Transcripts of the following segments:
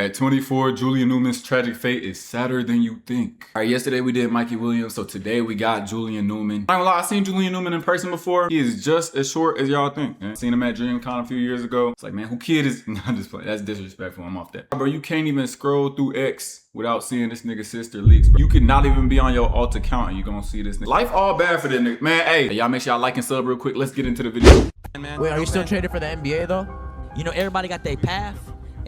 At 24, Julian Newman's tragic fate is sadder than you think. All right, yesterday we did Mikey Williams, so today we got Julian Newman. I'm not gonna lie, I've seen Julian Newman in person before. He is just as short as y'all think. Man. Seen him at DreamCon a few years ago. It's like, man, who kid is? Nah, I'm just playing. That's disrespectful. I'm off that. Bro, you can't even scroll through X without seeing this nigga's sister leaks. Bro. You could not even be on your alt account and you gonna see this nigga. Life all bad for this nigga. Man, hey, y'all make sure y'all like and sub real quick. Let's get into the video. Wait, are you still trading for the NBA though? You know, everybody got their path.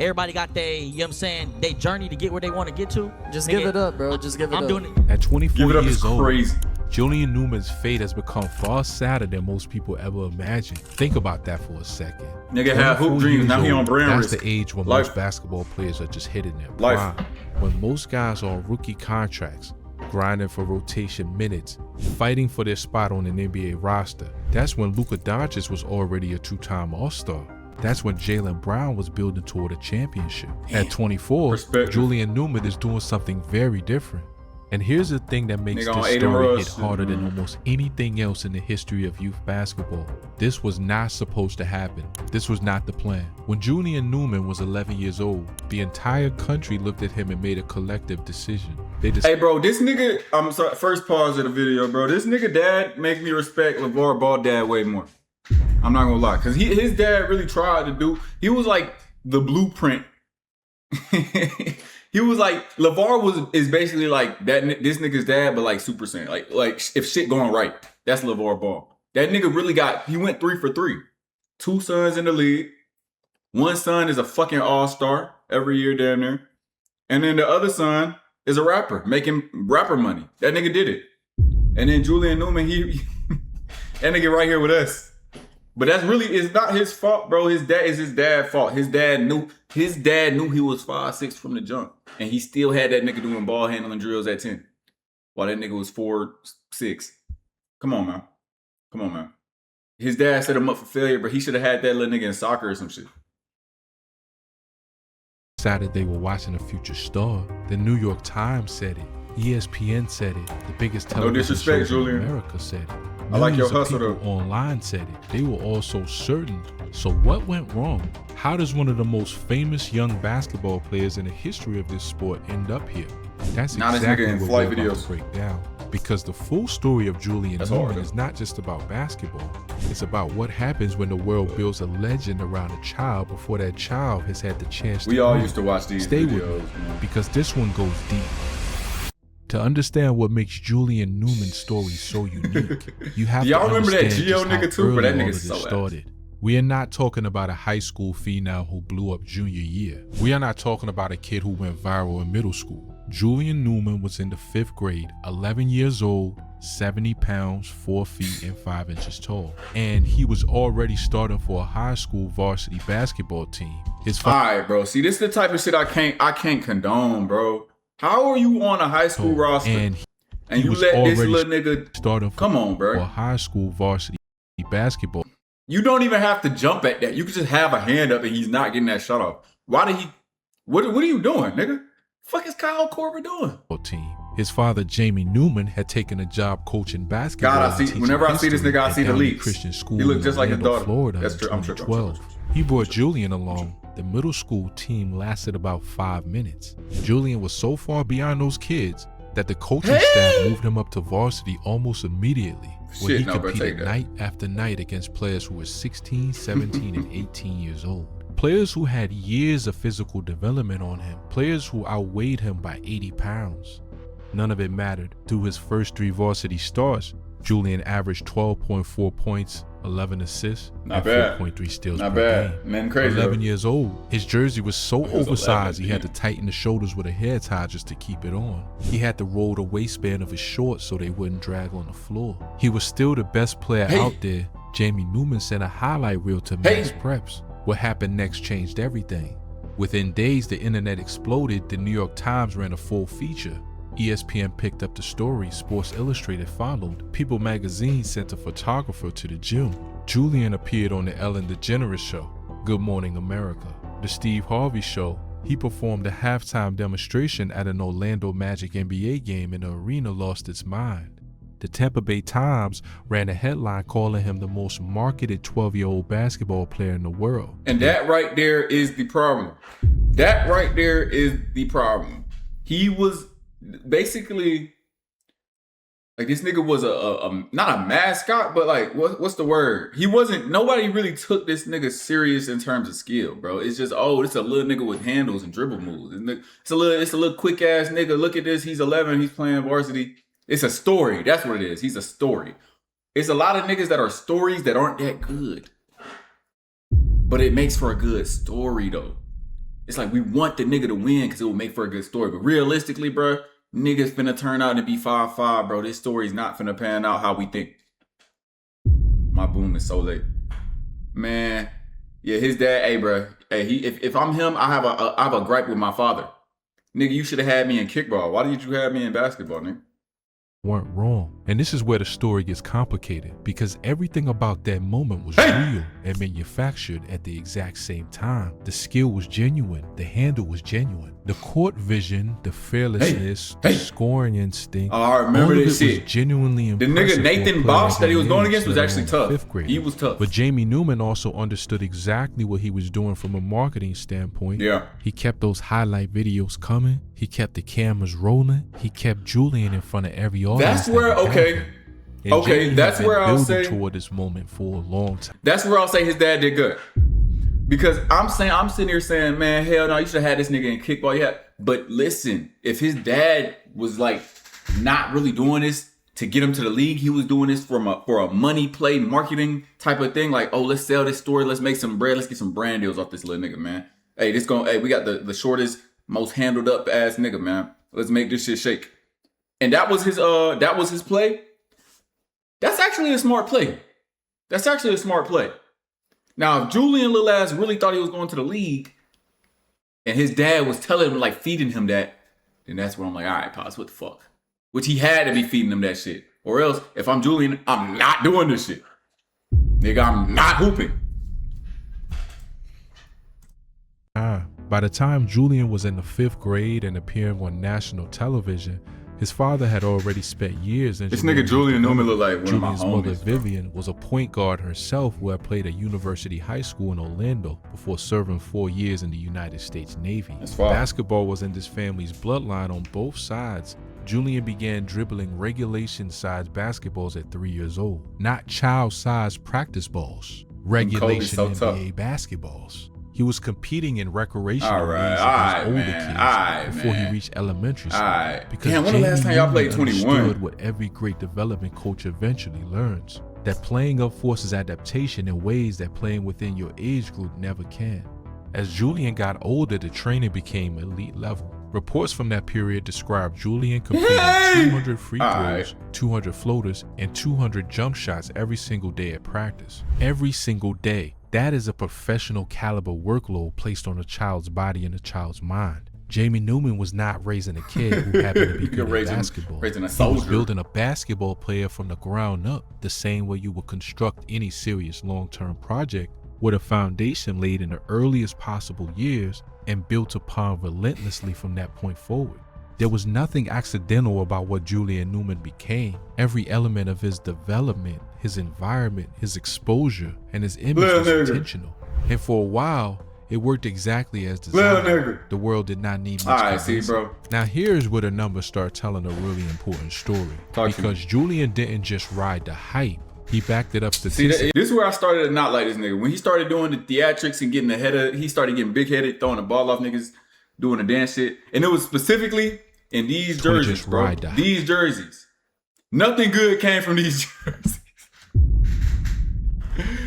Everybody got their, you know what I'm saying, their journey to get where they want to get to. Just give it up, bro. Just give it up. I'm doing it. At 24 years old, crazy. Julian Newman's fate has become far sadder than most people ever imagined. Think about that for a second. Nigga had hoop dreams, now he on brand That's risk. the age when most basketball players are just hitting their prime. When most guys are on rookie contracts, grinding for rotation minutes, fighting for their spot on an NBA roster. That's when Luka Doncic was already a two-time All-Star. That's when Jaylen Brown was building toward a championship. At 24, Julian Newman is doing something very different. And here's the thing that makes this story hit harder than almost anything else in the history of youth basketball. This was not supposed to happen. This was not the plan. When Julian Newman was 11 years old, the entire country looked at him and made a collective decision. Hey bro, this nigga, I'm sorry, first pause of the video, bro. This nigga dad make me respect LeVar Ball dad way more. I'm not gonna lie, cause his dad really tried to do. He was like the blueprint. He was like LeVar is basically like that. This nigga's dad, but like Super Saiyan. Like if shit going right, that's LeVar Ball. That nigga really he went 3 for 3. 2 sons in the league. One son is a fucking all-star every year down there, and then the other son is a rapper making rapper money. That nigga did it. And then Julian Newman, that nigga right here with us. But it's not his fault, bro. His dad's fault. His dad knew he was 5'6" from the jump. And he still had that nigga doing ball handling drills at 10. While that nigga was 4'6". Come on, man. Come on, man. His dad set him up for failure, but he should have had that little nigga in soccer or some shit. Decided they were watching a future star. The New York Times said it. ESPN said it. The biggest television shows in America said it. I like your hustle though. Online said it. They were all so certain. So what went wrong? How does one of the most famous young basketball players in the history of this sport end up here? That's exactly what we're about to break down. Because the full story of Julian Newman is not just about basketball. It's about what happens when the world builds a legend around a child before that child has had the chance to. We all used to watch these videos. Stay with me, because this one goes deep. To understand what makes Julian Newman's story so unique, you have to understand just how early all of this started. We are not talking about a high school phenom who blew up junior year. We are not talking about a kid who went viral in middle school. Julian Newman was in the 5th grade, 11 years old, 70 pounds, 4 feet, and 5 inches tall. And he was already starting for a high school varsity basketball team. All right, bro. See, this is the type of shit I can't condone, bro. How are you on a high school roster and you let this little nigga start? Come on, bro. For high school varsity basketball. You don't even have to jump at that. You can just have a hand up and he's not getting that shot off. Why did he? What are you doing, nigga? Fuck is Kyle Korver doing? Team. His father, Jamie Newman, had taken a job coaching basketball. God, whenever I see this nigga, I see the leaks. Christian school. He looked just like his daughter. Florida. That's true. I'm sure. 12. He brought Julian along. The middle school team lasted about 5 minutes. Julian was so far beyond those kids that the coaching staff moved him up to varsity almost immediately, where he competed night after night against players who were 16, 17, and 18 years old. Players who had years of physical development on him, players who outweighed him by 80 pounds. None of it mattered. Through his first 3 varsity starts, Julian averaged 12.4 points, 11 assists, and 4.3 steals per game. Man, crazy. 11 years old, his jersey was so oversized he had to tighten the shoulders with a hair tie just to keep it on. He had to roll the waistband of his shorts so they wouldn't drag on the floor. He was still the best player out there. Jamie Newman sent a highlight reel to Max Preps. What happened next changed everything. Within days, the internet exploded. The New York Times ran a full feature. ESPN picked up the story, Sports Illustrated followed. People magazine sent a photographer to the gym. Julian appeared on the Ellen DeGeneres Show, Good Morning America, the Steve Harvey Show. He performed a halftime demonstration at an Orlando Magic NBA game and the arena lost its mind. The Tampa Bay Times ran a headline calling him the most marketed 12-year-old basketball player in the world. And that right there is the problem. That right there is the problem. He was basically like, this nigga was a not a mascot, but like what's the word? He wasn't. Nobody really took this nigga serious in terms of skill, bro. It's just, oh, it's a little nigga with handles and dribble moves. It's a little quick ass nigga. Look at this. He's 11. He's playing varsity. It's a story. That's what it is. He's a story. It's a lot of niggas that are stories that aren't that good, but it makes for a good story though. It's like, we want the nigga to win because it will make for a good story. But realistically, bro, niggas finna turn out to be 5'5", bro. This story's not finna pan out how we think. My boom is so late. Man, yeah, his dad, hey, bro. Hey, if I'm him, I have a gripe with my father. Nigga, you should have had me in kickball. Why did you have me in basketball, nigga? Weren't wrong. And this is where the story gets complicated, because everything about that moment was real and manufactured at the exact same time. The skill was genuine. The handle was genuine. The court vision, the fearlessness, the scoring instinct. Oh, I remember all of this it shit. Was genuinely the impressive. nigga Nathan Bosch that he was going against was actually tough. He was tough. But Jamie Newman also understood exactly what he was doing from a marketing standpoint. Yeah. He kept those highlight videos coming. He kept the cameras rolling. He kept Julian in front of every audience. That's where, okay, that's where I'll say toward this moment for a long time. That's where I'll say his dad did good. Because I'm sitting here saying, man, hell no, you should have had this nigga in kickball. Yeah. But listen, if his dad was like not really doing this to get him to the league, he was doing this for a money play marketing type of thing. Like, oh, let's sell this story, let's make some bread, let's get some brand deals off this little nigga, man. Hey, we got the shortest, most handled up ass nigga, man. Let's make this shit shake. And that was his play. That's actually a smart play. Now, if Julian little ass really thought he was going to the league, and his dad was telling him, like, feeding him that, then that's where I'm like, all right, Pops, what the fuck? Which he had to be feeding him that shit. Or else, if I'm Julian, I'm not doing this shit. Nigga, I'm not hooping. By the time Julian was in the 5th grade and appearing on national television, his father had already spent years in. This nigga Julian Newman look like one of my Julian's homies. mother, Vivian, was a point guard herself who had played at University High School in Orlando before serving 4 years in the United States Navy. Basketball was in this family's bloodline on both sides. Julian began dribbling regulation-sized basketballs at 3 years old, not child-sized practice balls. Regulation NBA basketballs. He was competing in recreational leagues against older kids before he reached elementary school. Because damn, when the last time y'all played 21? Understood what every great development coach eventually learns, that playing up forces adaptation in ways that playing within your age group never can. As Julian got older, the training became elite level. Reports from that period describe Julian completing 200 free throws, 200 floaters, and 200 jump shots every single day at practice. Every single day. That is a professional caliber workload placed on a child's body and a child's mind. Jamie Newman was not raising a kid who happened to be good at basketball. He was building a basketball player from the ground up, the same way you would construct any serious long-term project, with a foundation laid in the earliest possible years and built upon relentlessly from that point forward. There was nothing accidental about what Julian Newman became. Every element of his development, his environment, his exposure, and his image was intentional. And for a while, it worked exactly as designed. The world did not need much convincing. Bro. Now here's where the numbers start telling a really important story. Because Julian didn't just ride the hype, he backed it up statistically. This is where I started to not like this nigga. When he started doing the theatrics and getting he started getting big-headed, throwing the ball off niggas, doing the dance shit. And it was specifically in these jerseys, bro. These jerseys. Nothing good came from these jerseys.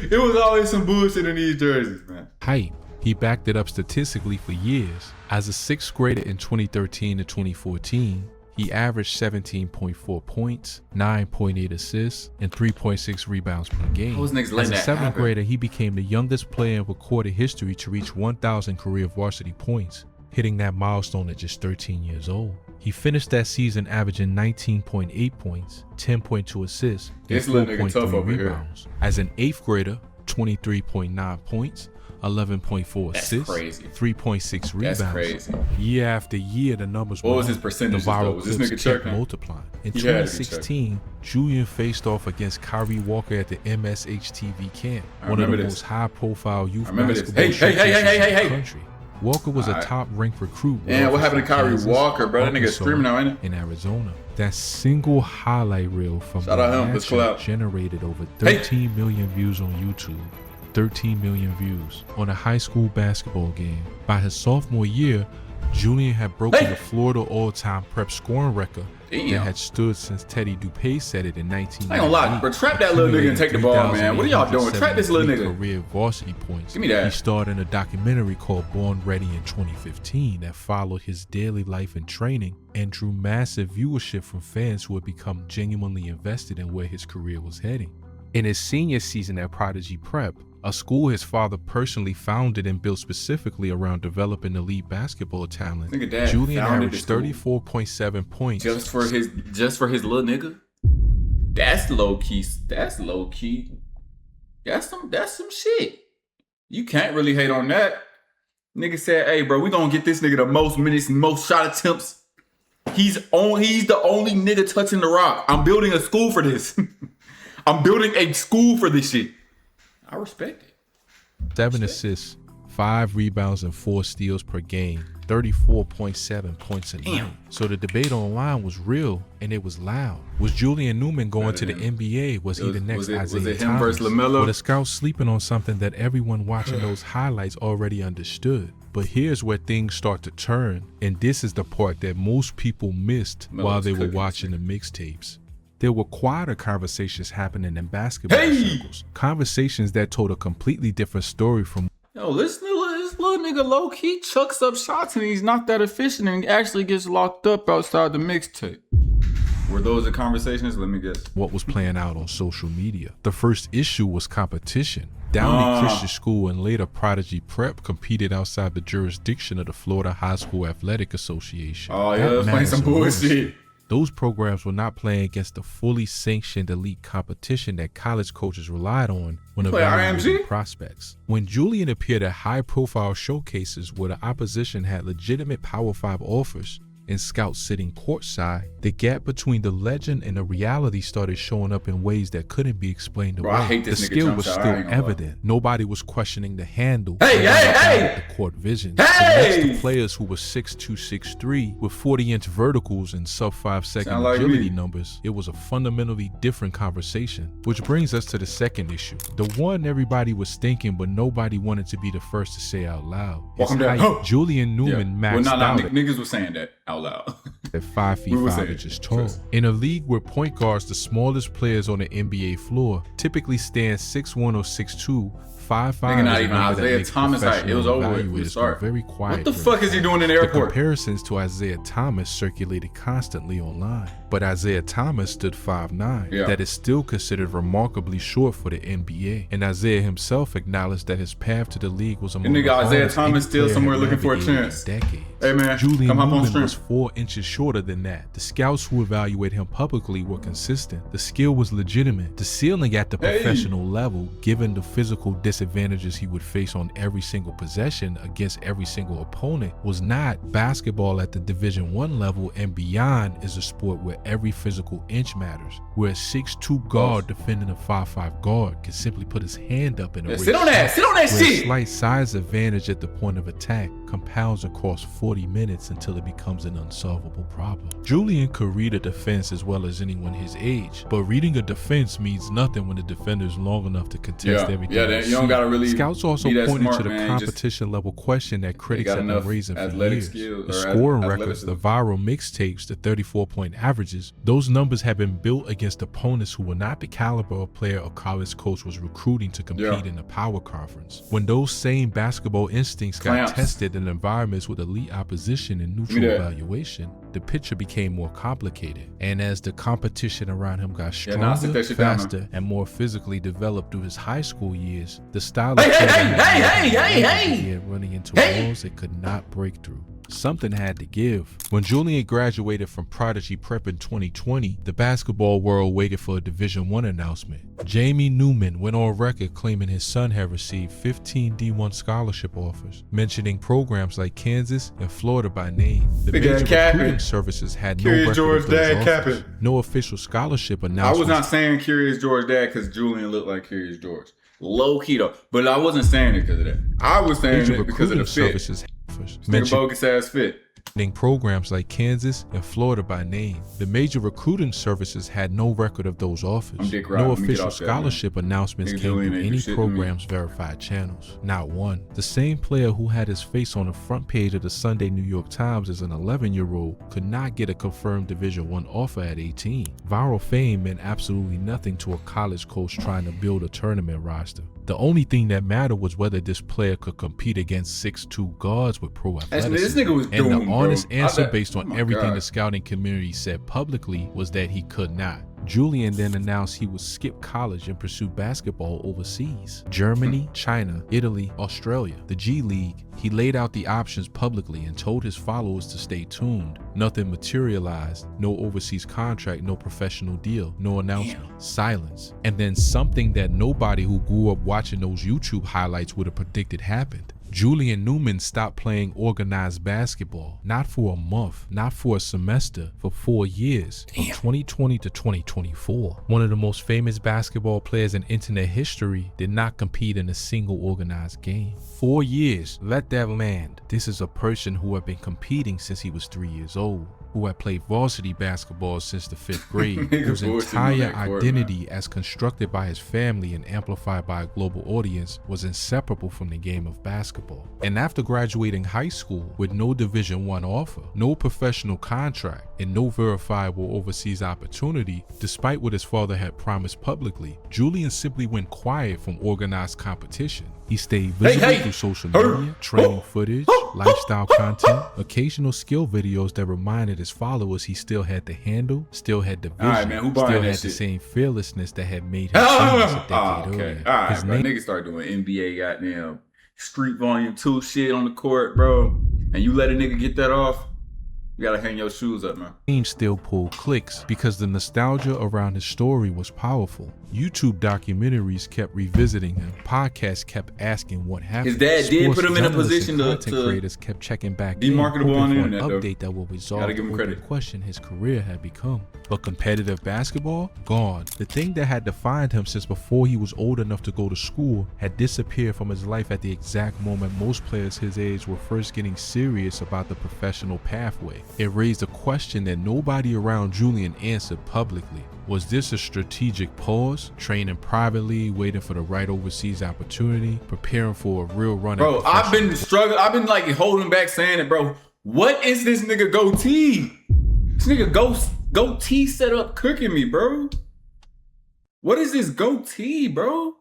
It was always some bullshit in these jerseys, man. Hype. He backed it up statistically for years. As a 6th grader in 2013 to 2014, he averaged 17.4 points, 9.8 assists, and 3.6 rebounds per game. As a 7th grader, he became the youngest player in recorded history to reach 1,000 career varsity points, hitting that milestone at just 13 years old. He finished that season averaging 19.8 points, 10.2 assists, and 4.3 rebounds. As an 8th grader, 23.9 points, 11.4 That's assists, crazy. 3.6 rebounds. That's crazy. Year after year, the numbers What were was his up. percentages, The though? viral Was this clips nigga kept checking? multiplying. In He had to be 2016, Julian faced off against Kyrie Walker at the MSHTV camp, I one of the remember this. most high-profile youth remember this. basketball Hey, showcases in the hey. country. Walker was a Alright. top-ranked recruit. with Man, what offers happened to from Kyrie Kansas, Walker, bro? That nigga Arkansas, screaming now, ain't it? in Arizona. That single highlight reel from Shout the out him. Let's pull matchup out. generated over Hey. 13 million views on YouTube. 13 million views on a high school basketball game. By his sophomore year, Julian had broken Hey. the Florida all-time prep scoring record Damn. that had stood since Teddy Dupay set it in 1998. I ain't gonna lie, bro. Trap that little nigga and take the ball, man. What are y'all doing? Trap this little nigga. Career varsity points. Give me that. He starred in a documentary called Born Ready in 2015 that followed his daily life and training and drew massive viewership from fans who had become genuinely invested in where his career was heading. In his senior season at Prodigy Prep, a school his father personally founded and built specifically around developing elite basketball talent, Nigga dad Julian founded averaged the school. 34.7 points. Just for his little nigga. That's low key. That's low key. That's some shit. You can't really hate on that. Nigga said, "Hey, bro, we gonna get this nigga the most minutes and most shot attempts. He's the only nigga touching the rock. I'm building a school for this. I'm building a school for this shit. I respect it. 7 assists, 5 rebounds, and 4 steals per game. 34.7 points a night. Damn. So the debate online was real and it was loud. Was Julian Newman going to the NBA? Was he the next Isaiah was it him Thomas? versus LaMelo? Were the scouts sleeping on something that everyone watching those highlights already understood? But here's where things start to turn, and this is the part that most people missed while they were cooking watching the mixtapes. There were quieter conversations happening in basketball circles. Conversations that told a completely different story from Yo, this little nigga low key chucks up shots and he's not that efficient and actually gets locked up outside the mixtape. Were those the conversations? Let me guess. what was playing out on social media. The first issue was competition. Downey Christian School and later Prodigy Prep competed outside the jurisdiction of the Florida High School Athletic Association. Oh yeah, That let's play some matters most. bullshit. Those programs were not playing against the fully sanctioned elite competition that college coaches relied on when Play evaluating IMG? prospects. When Julian appeared at high-profile showcases where the opposition had legitimate Power 5 offers and scouts sitting courtside, the gap between the legend and the reality started showing up in ways that couldn't be explained away. Bro, I hate this the nigga skill jump was shot. I still ain't gonna lie. evident. Nobody was questioning the handle. Hey, or hey! the court vision. Hey! So next to players who were 6'2", 6'3", with 40-inch verticals and sub-5 second Sound like agility me. numbers, it was a fundamentally different conversation. Which brings us to the second issue. The one everybody was thinking, but nobody wanted to be the first to say out loud. Walk His him down. height. Huh. Julian Newman maxed out Niggas was saying that out loud. at 5 feet We were 5 saying inches it. tall. Trust. In a league where point guards, the smallest players on the NBA floor, typically stand 6'1" or 6'2", 5'5" Nigga, not is a even number that Isaiah makes Thomas height. It was professional over with. We evaluators start. go very quiet. What the during fuck is he doing in the The airport? comparisons to Isaiah Thomas circulated constantly online, but Isaiah Thomas stood 5'9". Yeah. That is still considered remarkably short for the NBA, and Isaiah himself acknowledged that his path to the league was among nigga the Isaiah hardest any Thomas still player somewhere had looking for a navigated in chance. decades. Hey, man, Julian come hop on Newman stream. was 4 inches shorter than that. The scouts who evaluate him publicly were consistent. The skill was legitimate. The ceiling at the professional level, given the physical disadvantages he would face on every single possession against every single opponent, was not. Basketball at the Division I level and beyond is a sport where every physical inch matters, where a 6'2" guard defending a 5'5" guard can simply put his hand up in a Yeah, race sit on that where a shit. slight size advantage at the point of attack compounds across 40 minutes until it becomes an unsolvable problem. Julian could read a defense as well as anyone his age, but reading a defense means nothing when the defender is long enough to contest everything. You don't gotta really. Scouts also be that pointed smart, to the man. You just- competition level question that critics got have been enough raising for athletic years. skills The or scoring athleticism. records, the viral mixtapes, the 34-point averages, those numbers have been built against opponents who were not the caliber of player a college coach was recruiting to compete in the power conference. When those same basketball instincts got Clamps. tested in environments with elite opposition and neutral that. evaluation, the picture became more complicated. And as the competition around him got Yeah, nah, sit stronger, that shit down, man. faster, and more physically developed through his high school years, the style Hey, of hey, play hey, that he hey, had hey, hey, began running into Hey. walls it could not break through. Something had to give. When Julian graduated from Prodigy Prep in 2020, the basketball world waited for a Division I announcement. Jamie Newman went on record claiming his son had received 15 D1 scholarship offers, mentioning programs like Kansas and Florida by name. The major recruiting services had no record of those offers. No official scholarship announcements. I was not saying Curious George dad because Julian looked like Curious George. Low key though, but I wasn't saying it because of that. I was saying it because of the fit. Nigga bogus ass fit. Programs like Kansas and Florida by name. The major recruiting services had no record of those offers. No official scholarship announcements came through any program's verified channels. Not one. The same player who had his face on the front page of the Sunday New York Times as an 11-year-old could not get a confirmed Division I offer at 18. Viral fame meant absolutely nothing to a college coach trying to build a tournament roster. The only thing that mattered was whether this player could compete against 6'2" guards with pro athleticism. This nigga was doomed, and the honest answer based on everything God. the scouting community said publicly was that he could not. Julian then announced he would skip college and pursue basketball overseas. Germany, China, Italy, Australia, the G League. He laid out the options publicly and told his followers to stay tuned. Nothing materialized. No overseas contract, no professional deal, no announcement. Silence. And then something that nobody who grew up watching those YouTube highlights would have predicted happened. Julian Newman stopped playing organized basketball, not for a month, not for a semester, for 4 years, from 2020 to 2024. One of the most famous basketball players in internet history did not compete in a single organized game. 4 years, let that land. This is a person who had been competing since he was 3 years old, who had played varsity basketball since the 5th grade, whose entire identity, as constructed by his family and amplified by a global audience, was inseparable from the game of basketball. And after graduating high school with no Division I offer, no professional contract, and no verifiable overseas opportunity, despite what his father had promised publicly, Julian simply went quiet from organized competition. He stayed visible through social media, training footage, lifestyle content, occasional skill videos that reminded his followers he still had the handle, still had the vision, still had the same fearlessness that had made him famous a decade earlier. Alright, bro. Niggas started doing NBA goddamn Street Volume 2 shit on the court, bro. And you let a nigga get that off, you gotta hang your shoes up, man. He still pulled clicks because the nostalgia around his story was powerful. YouTube documentaries kept revisiting him. Podcasts kept asking what happened. His dad did put him in a position to creators kept checking back be marketable on the for internet, an update that will resolve the question his career had become. But competitive basketball? Gone. The thing that had defined him since before he was old enough to go to school had disappeared from his life at the exact moment most players his age were first getting serious about the professional pathway. It raised a question that nobody around Julian answered publicly. Was this a strategic pause, training privately, waiting for the right overseas opportunity, preparing for a real run? Bro, I've been struggling. I've been like holding back saying it, bro. What is this nigga goatee? This nigga goatee set up cooking me, bro. What is this goatee, bro?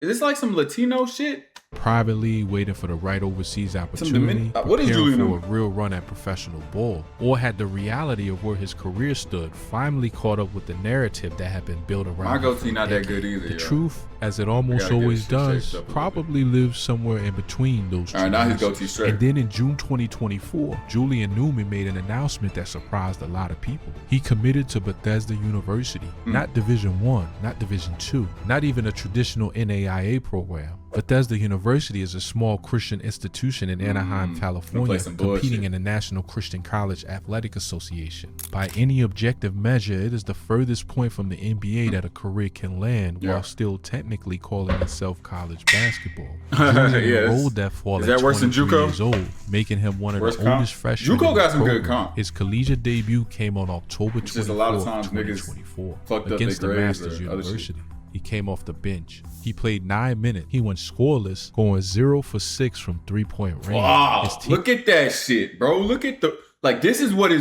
Is this like some Latino shit? Privately, waiting for the right overseas opportunity, what is Julian for a real run at professional ball, or had the reality of where his career stood finally caught up with the narrative that had been built around. My goatee not that good either. The truth, as it almost always does, probably lives somewhere in between those two. All right, now his goatee straight. And then in June 2024, Julian Newman made an announcement that surprised a lot of people. He committed to Bethesda University, not Division I, not Division II, not even a traditional NAIA program. Bethesda University is a small Christian institution in Anaheim, California, competing in the National Christian College Athletic Association. By any objective measure, it is the furthest point from the NBA that a career can land while still technically calling itself college basketball. Julian enrolled that fall at 23 years old, making him one of the oldest freshmen. JUCO got some good comp. His collegiate debut came on October 24th, 2024 against the Masters University. He came off the bench. He played 9 minutes. He went scoreless, going 0 for 6 from 3-point range. Wow, look at that shit, bro. Look at the this is what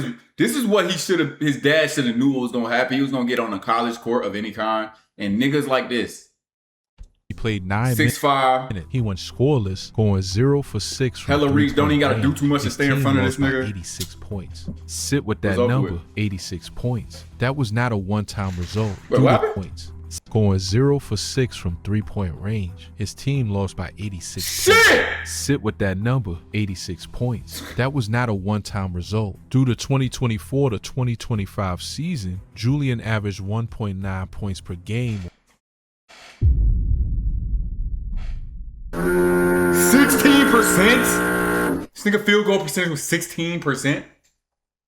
he should have. His dad should have knew what was gonna happen. He was gonna get on a college court of any kind, and niggas like this. He played 9 6'5". minutes. He went scoreless, going 0 for 6 from hella reach. Don't even gotta do too much to stay in front of this nigga. 86 points. Sit with that number. 86 points. That was not a one-time result. 2 points. scoring 0 for 6 from 3-point range. His team lost by 86 Shit! points. Sit with that number, 86 points. That was not a one-time result. Through the 2024 to 2025 season, Julian averaged 1.9 points per game. 16%? This nigga field goal percentage was 16%?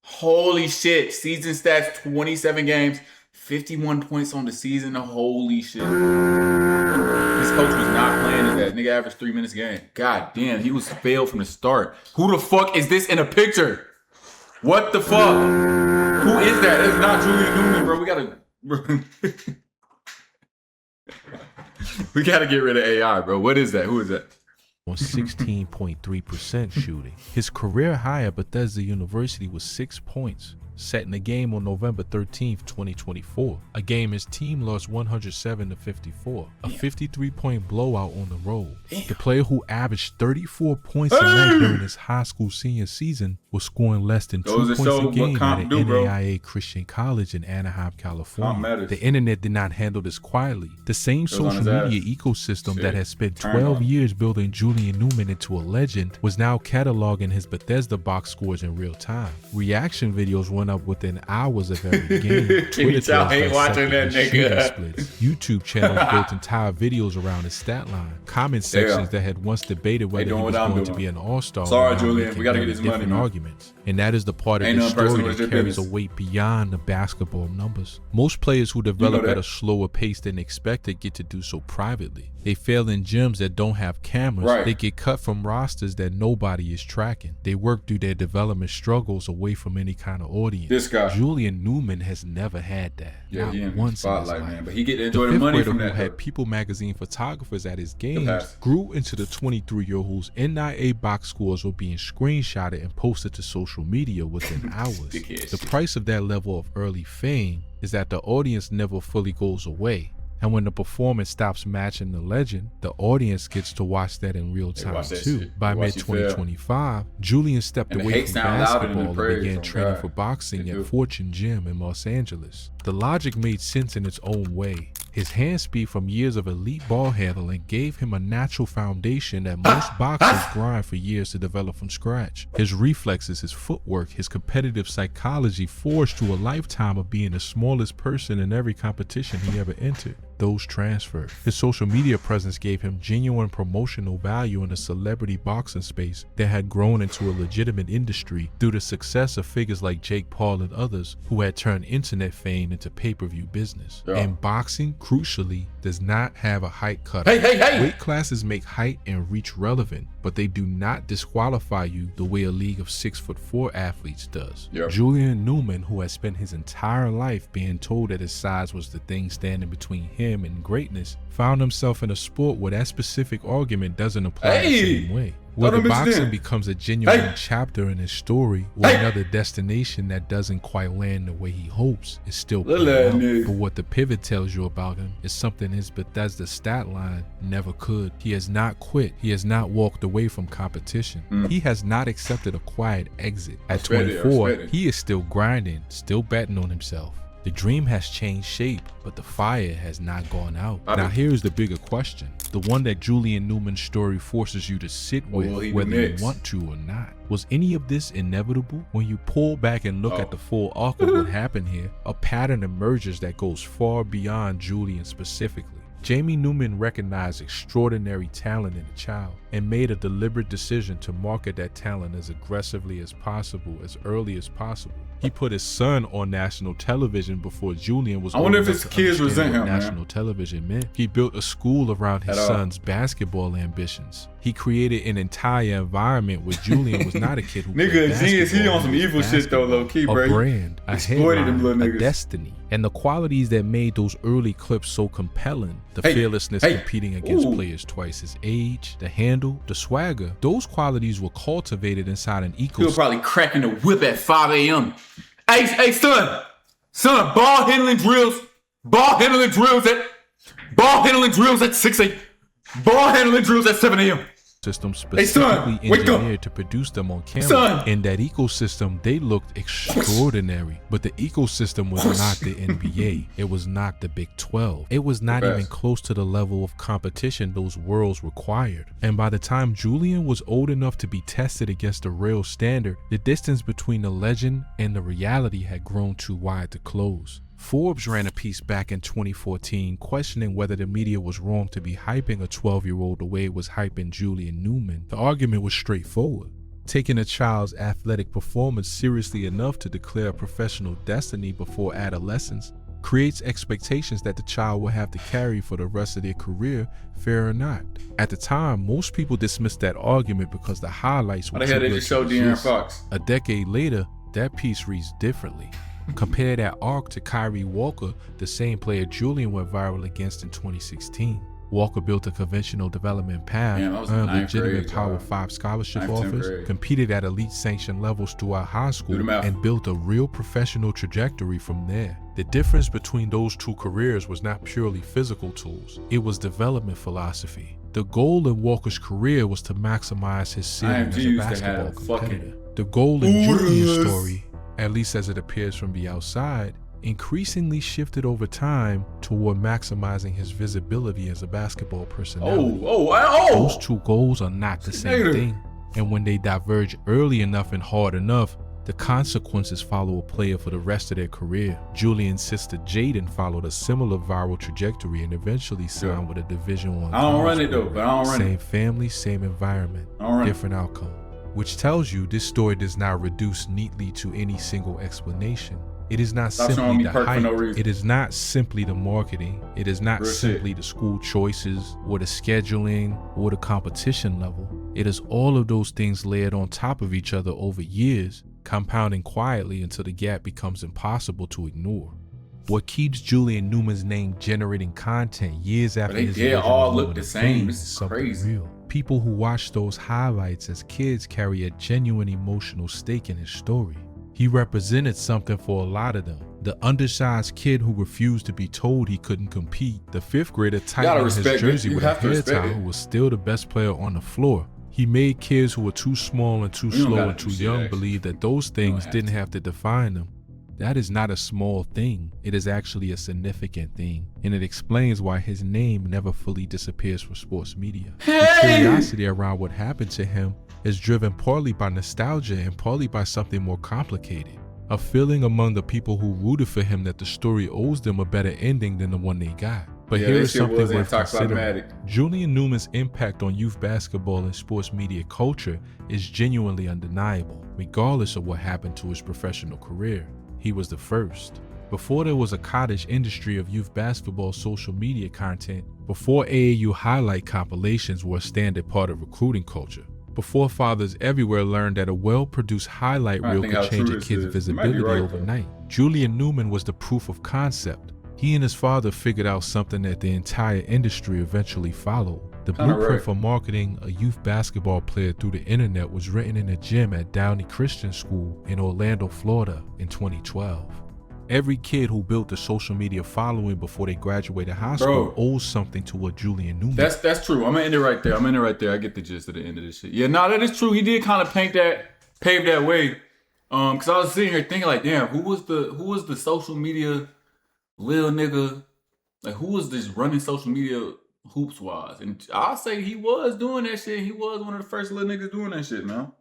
Holy shit. Season stats, 27 games, 51 points on the season. Holy shit. This coach was not playing his ass. Nigga averaged 3 minutes a game. God damn, he was failed from the start. Who the fuck is this in a picture? What the fuck? Who is that? It's not Julian Newman, bro. We gotta get rid of AI, bro. What is that? Who is that? On 16.3% shooting. His career high at Bethesda University was 6 points, set in a game on November 13th, 2024. A game his team lost 107-54, a 53-point blowout on the road. The player who averaged 34 points a night during his high school senior season was scoring less than 2 points a game at an NAIA Christian college in Anaheim, California. The internet did not handle this quietly. The same social media ecosystem that had spent 12 years building Julian Newman into a legend was now cataloging his Bethesda box scores in real time. Reaction videos went up within hours of every game. Twitter threads ain't watching that nigga. Splits. YouTube channels built entire videos around his stat line. Comment sections that had once debated whether he was going to be an all-star. Sorry, Julian, we gotta get his money, man. Arguments. And that is the part of the story that carries a weight beyond the basketball numbers. Most players who develop at a slower pace than expected get to do so privately. They fail in gyms that don't have cameras. They get cut from rosters that nobody is tracking. They work through their development struggles away from any kind of audience. This guy, Julian Newman, has never had that. Yeah, not he in once spotlight, in his life. man. But he get to enjoy the money from that. Who had People magazine photographers at his games grew into the 23-year-old whose NIA box scores were being screenshotted and posted to social media within hours. The price of that level of early fame is that the audience never fully goes away. And when the performance stops matching the legend, the audience gets to watch that in real time too. By mid-2025, Julian stepped away from basketball and began training for boxing at Fortune Gym in Los Angeles. The logic made sense in its own way. His hand speed from years of elite ball handling gave him a natural foundation that most boxers grind for years to develop from scratch. His reflexes, his footwork, his competitive psychology forged through a lifetime of being the smallest person in every competition he ever entered. Those transferred. His social media presence gave him genuine promotional value in the celebrity boxing space that had grown into a legitimate industry through the success of figures like Jake Paul and others who had turned internet fame into pay-per-view business. And boxing, crucially, does not have a height cutoff. Weight classes make height and reach relevant, but they do not disqualify you the way a league of 6'4" athletes does. Julian Newman, who has spent his entire life being told that his size was the thing standing between him and greatness, found himself in a sport where that specific argument doesn't apply the same way. Whether boxing becomes a genuine chapter in his story or another destination that doesn't quite land the way he hopes is still playing out. But what the pivot tells you about him is something his Bethesda stat line never could. He has not quit. He has not walked away from competition. He has not accepted a quiet exit. At 24, he is still grinding, still betting on himself. The dream has changed shape, but the fire has not gone out. Now here's the bigger question, the one that Julian Newman's story forces you to sit with, whether you want to or not. Was any of this inevitable? When you pull back and look at the full arc of what happened here, a pattern emerges that goes far beyond Julian specifically. Jamie Newman recognized extraordinary talent in a child and made a deliberate decision to market that talent as aggressively as possible, as early as possible. He put his son on national television before Julian was. I wonder if his kids resent him, man. National television meant. He built a school around his son's basketball ambitions. He created an entire environment where Julian was not a kid who nigga, genius, he on some evil shit though, low key, bro. A brand, a headline, a destiny, and the qualities that made those early clips so compelling. The fearlessness competing against players twice his age, the handle, the swagger. Those qualities were cultivated inside an ecosystem. He was probably cracking the whip at 5 a.m. Hey, son, ball handling drills at 6 a.m. Ball handling drills at 7 a.m. ecosystem Hey, son, specifically wake up. engineered to produce them on camera. Son. In that ecosystem, they looked extraordinary, but the ecosystem was not the NBA. It was not the Big 12. It was not even close to the level of competition those worlds required. And by the time Julian was old enough to be tested against a real standard, the distance between the legend and the reality had grown too wide to close. Forbes ran a piece back in 2014 questioning whether the media was wrong to be hyping a 12-year-old the way it was hyping Julian Newman. The argument was straightforward. Taking a child's athletic performance seriously enough to declare a professional destiny before adolescence creates expectations that the child will have to carry for the rest of their career, fair or not. At the time, most people dismissed that argument because the highlights were too good to show De'Aaron resist. Fox. A decade later, that piece reads differently. Compare that arc to Kyrie Walker, the same player Julian went viral against in 2016. Walker built a conventional development path, earned legitimate Power 5 scholarship offers, competed at elite sanction levels throughout high school, and built a real professional trajectory from there. The difference between those two careers was not purely physical tools, it was development philosophy. The goal in Walker's career was to maximize his ceiling as a basketball competitor. The goal in Julian's story, at least as it appears from the outside, increasingly shifted over time toward maximizing his visibility as a basketball personality. Those two goals are not the same thing, and when they diverge early enough and hard enough, the consequences follow a player for the rest of their career. Julian's sister Jaden followed a similar viral trajectory and eventually signed with a Division I. I don't run it though, but I don't run it. Same family, same environment, different outcome. Which tells you this story does not reduce neatly to any single explanation. It is not simply the hype, it is not simply the marketing, it is not simply the school choices or the scheduling or the competition level. It is all of those things layered on top of each other over years, compounding quietly until the gap becomes impossible to ignore. What keeps Julian Newman's name generating content years after his they all look the same. This is crazy. Real. People who watch those highlights as kids carry a genuine emotional stake in his story. He represented something for a lot of them. The undersized kid who refused to be told he couldn't compete. The fifth grader tightening his jersey with a hair tie who was still the best player on the floor. He made kids who were too small and too slow and too young believe that those things didn't have to define them. That is not a small thing. It is actually a significant thing. And it explains why his name never fully disappears from sports media. The curiosity around what happened to him is driven partly by nostalgia and partly by something more complicated. A feeling among the people who rooted for him that the story owes them a better ending than the one they got. But here is something worth considering. Julian Newman's impact on youth basketball and sports media culture is genuinely undeniable, regardless of what happened to his professional career. He was the first. Before there was a cottage industry of youth basketball social media content, before AAU highlight compilations were a standard part of recruiting culture, before fathers everywhere learned that a well-produced highlight reel could change a kid's visibility overnight, Julian Newman was the proof of concept. He and his father figured out something that the entire industry eventually followed. The blueprint for marketing a youth basketball player through the internet was written in a gym at Downey Christian School in Orlando, Florida in 2012. Every kid who built a social media following before they graduated high school owes something to what Julian Newman. That's true. I'm gonna end it right there. I get the gist of the end of this shit. Yeah, that is true. He did kind of pave that way. Cause I was sitting here thinking like, damn, who was the social media lil nigga? Like, who was this running social media hoops wise? And I'll say he was doing that shit. He was one of the first little niggas doing that shit, man.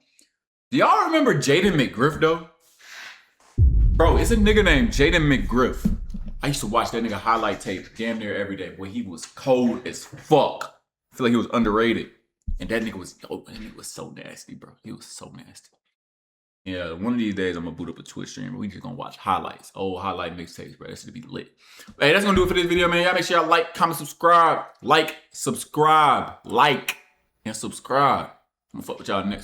Do y'all remember Jaden McGriff though? Bro, it's a nigga named Jaden McGriff. I used to watch that nigga highlight tape damn near every day. Boy, he was cold as fuck. I feel like he was underrated. And that nigga was so nasty, bro. He was so nasty. Yeah, one of these days I'm gonna boot up a Twitch stream. We just gonna watch highlights, old highlight mixtapes, bro. That should be lit. Hey, that's gonna do it for this video, man. Y'all make sure y'all like, comment, subscribe, and subscribe. I'm gonna fuck with y'all next.